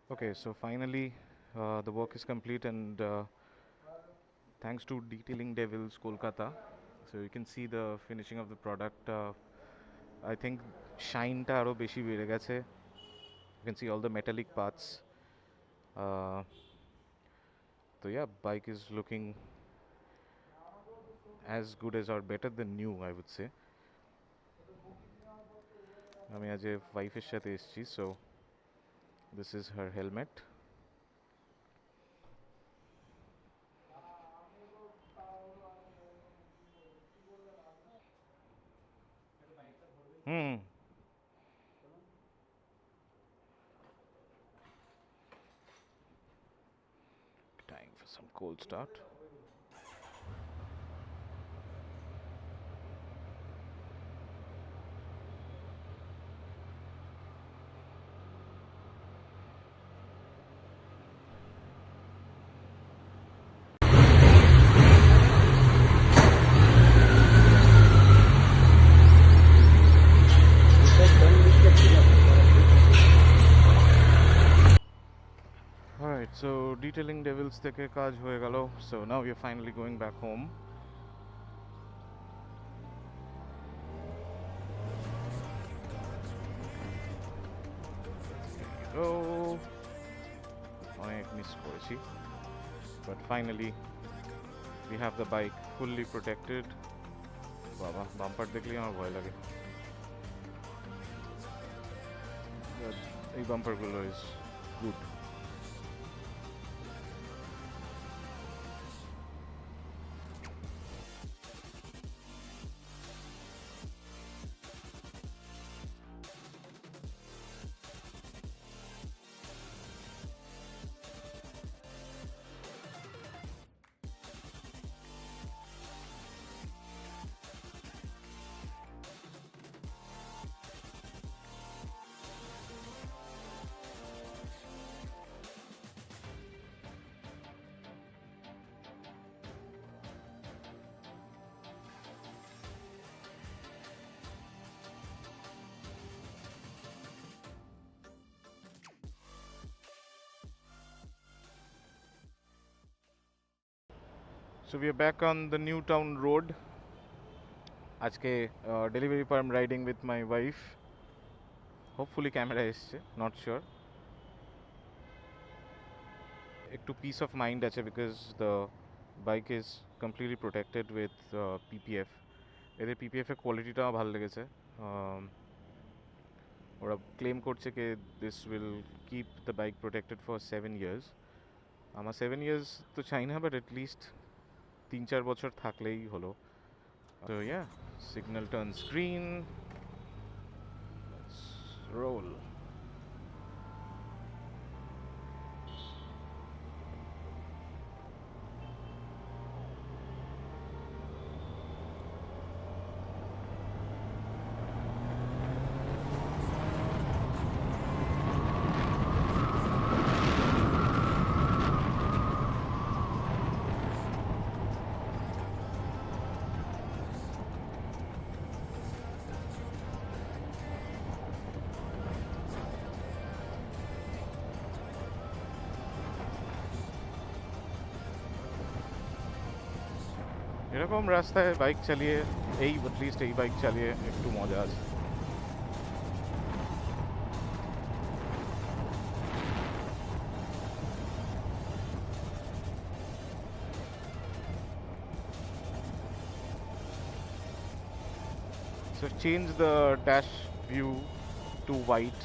Okay, so finally the work is complete, and thanks to Detailing Devils Kolkata, so you can see the finishing of the product. I think shine ta aro beshi bere geche. You can see all the metallic parts. Uh, so yeah, bike is looking as good as or better than new, I would say. আমি আজ ওয়াইফের সাথে এসেছি, so this is her helmet. Hmm. Time for some cold start. Alright, so detailing devils থেকে কাজ হয়ে গেল, so now we are finally going back home. So অনেক মিস করেছি, but finally we have the bike fully protected. বাবা bumper দেখলেই আমার ভয় লাগে, এই বাম্পারগুলো is good. So we are back on the new town road. আজকে delivery per I'm riding with my wife. Hopefully camera এসছে, not sure. একটু piece of mind আছে because the bike is completely protected with PPF. এদের PPF এর কোয়ালিটিটাও ভালো লেগেছে। ওরা claim করছে যে this will keep the bike protected for 7 years. আমার 7 years তো চাই না, but at least 3-4 বছর থাকলেই হলো। So yeah, signal turns green. Let's roll. এরকম রাস্তায় বাইক চালিয়ে অ্যাটলিস্ট এই বাইক চালিয়ে একটু মজা আছে। So change the dash view to white.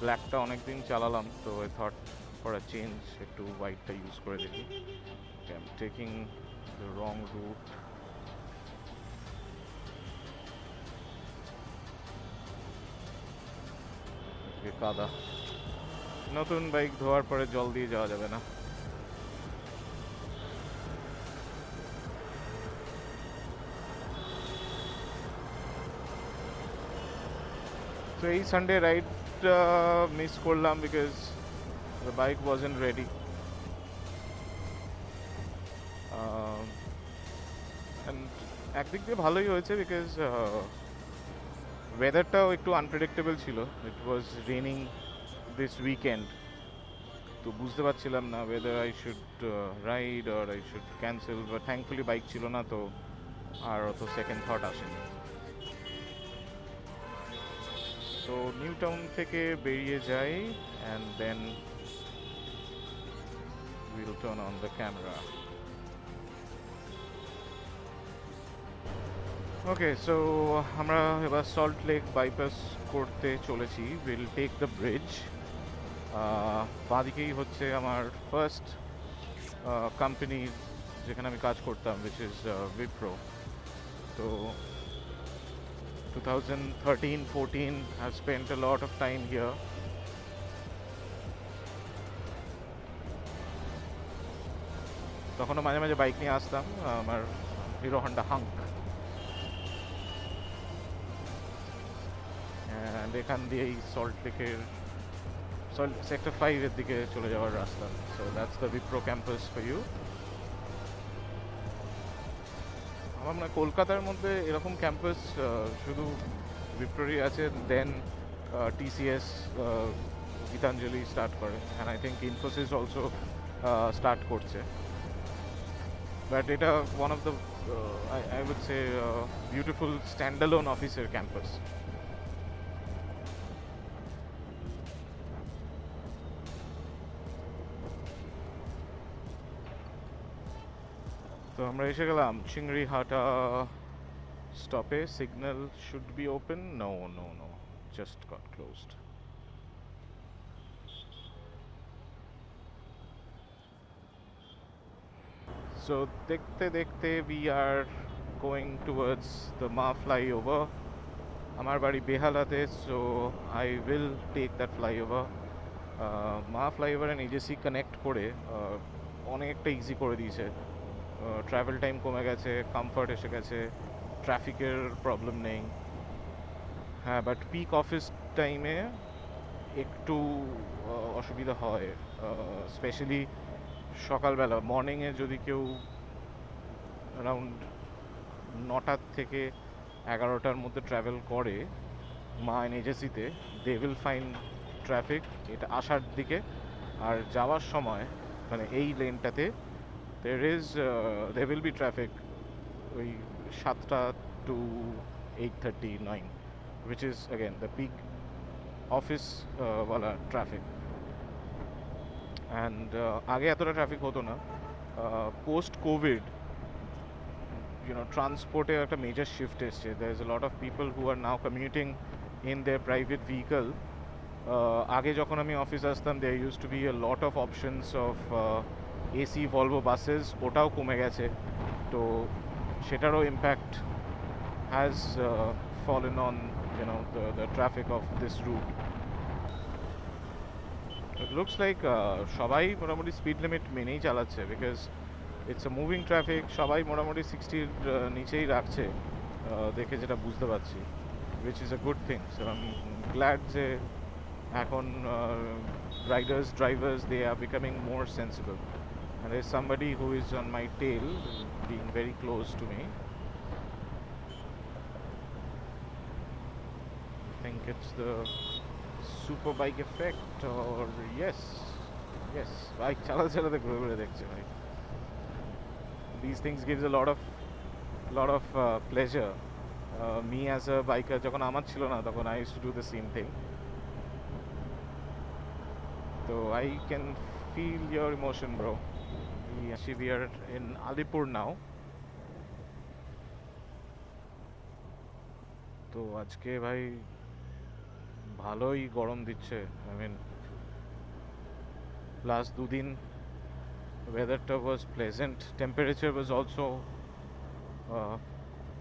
ব্ল্যাকটা অনেকদিন চালালাম, তো I thought for a change একটু হোয়াইটটা ইউজ করে দেখি। Okay, I'm taking the wrong route. কাদা, নতুন বাইক ধোয়ার পরে জল দিয়ে যাওয়া যাবে না। তো এই সানডে রাইডটা মিস করলাম because the bike wasn't ready. And একদিক দিয়ে ভালোই হয়েছে বিকজ ওয়েদারটাও একটু আনপ্রেডিক্টেবল ছিল। ইট ওয়াজ রেনিং this weekend. তো বুঝতে পারছিলাম না whether I should ride or I should cancel, but thankfully bike ছিল না, তো আর অত সেকেন্ড থট আসেনি। তো নিউ টাউন থেকে বেরিয়ে যাই and then we'll turn on the camera. Okay, so আমরা এবার সল্ট লেক বাইপাস করতে চলেছি। Will take the bridge. বাঁদিকেই হচ্ছে আমার ফার্স্ট কোম্পানি যেখানে আমি কাজ করতাম, which is Wipro. তো 2013-14 I've spent a lot of time here. তখনও মাঝে মাঝে বাইক নিয়ে আসতাম, আমার হিরো হন্ডা হাঙ্ক, অ্যান্ড এখান দিয়েই সল্ট লেকের সেক্টর 5 এর দিকে চলে যাওয়ার রাস্তা। So that's the Wipro campus for you. আমার মনে হয় কলকাতার মধ্যে এরকম ক্যাম্পাস শুধু উইপ্রোরই আছে, দেন TCS, গীতাঞ্জলি স্টার্ট করে, and I think Infosys also start করছে। বাট এটা one of the I would say beautiful standalone অফিসের ক্যাম্পাস। তো আমরা এসে গেলাম চিংড়িহাটা স্টপে। Signal should be open. No, just got closed. So দেখতে দেখতে we are going towards the Maa flyover. আমার বাড়ি বেহালাতে, so I will take that flyover. Maa flyover and AJC connect করে অনেকটা ইজি করে দিয়েছে। ট্রাভেল টাইম কমে গেছে, কমফর্ট এসে গেছে, ট্রাফিকের প্রবলেম নেই। হ্যাঁ, বাট পিক অফিস টাইমে একটু অসুবিধা হয়, স্পেশালি সকালবেলা মর্নিংয়ে যদি কেউ অ্যারাউন্ড 9টার থেকে 11টার মধ্যে ট্রাভেল করে মা AJCতে, দে উইল ফাইন্ড ট্রাফিক এটা আসার দিকে। আর যাওয়ার সময় মানে এই লেনটাতে there will be traffic ওই 7টা to 8:30, 9, which is again the peak office wala traffic. And আগে এতটা ট্রাফিক হতো না। পোস্ট কোভিড ট্রান্সপোর্টে একটা মেজর শিফট এসছে। there is a lot of people who are now commuting in their private vehicle. আগে যখন আমি অফিস আসতাম there used to be a lot of options of AC Volvo buses, ওটাও কমে গেছে। তো সেটারও impact has fallen on the traffic of this route. It looks like সবাই মোটামুটি স্পিড লিমিট মেনেই চালাচ্ছে, because it's a moving traffic. সবাই মোটামুটি 60-র নিচেই রাখছে দেখে, যেটা বুঝতে পারছি, which is a good thing. So I'm glad যে এখন drivers they are becoming more sensible, and there's somebody who is on my tail being very close to me. I think it's the super bike effect, or yes, bike চালাতে ঘুরে ঘুরে দেখছে ভাই। These things gives a lot of pleasure. Me as a biker, যখন আমার ছিল না তখন I used to do the same thing. So I can feel your emotion, bro. We are in Alipur now. তো আজকে ভাই ভালোই গরম দিচ্ছে। I mean, last 2 দিন weatherটা was pleasant. Temperature was also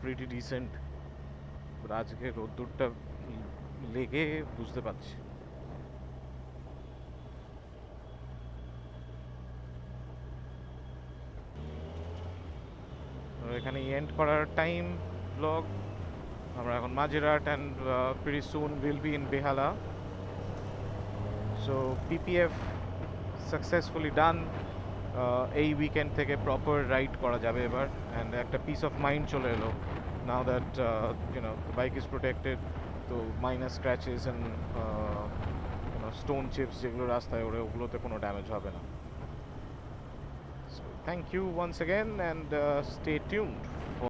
pretty decent. But আজকে রোদ্দুরটা লেগে বুঝতে পারছি। এখানে এন্ড করার টাইম ব্লগ। আমরা এখন Majerhat, and pretty soon we'll be in Behala. So PPF successfully done. এই উইকেন্ড থেকে প্রপার রাইড করা যাবে এবার, and একটা পিস অফ মাইন্ড চলে এলো now that the bike is protected, so minor scratches and stone chips যেগুলো রাস্তায় ওড়ে ওগুলোতে কোনো ড্যামেজ হবে না। So thank you once again and stay tuned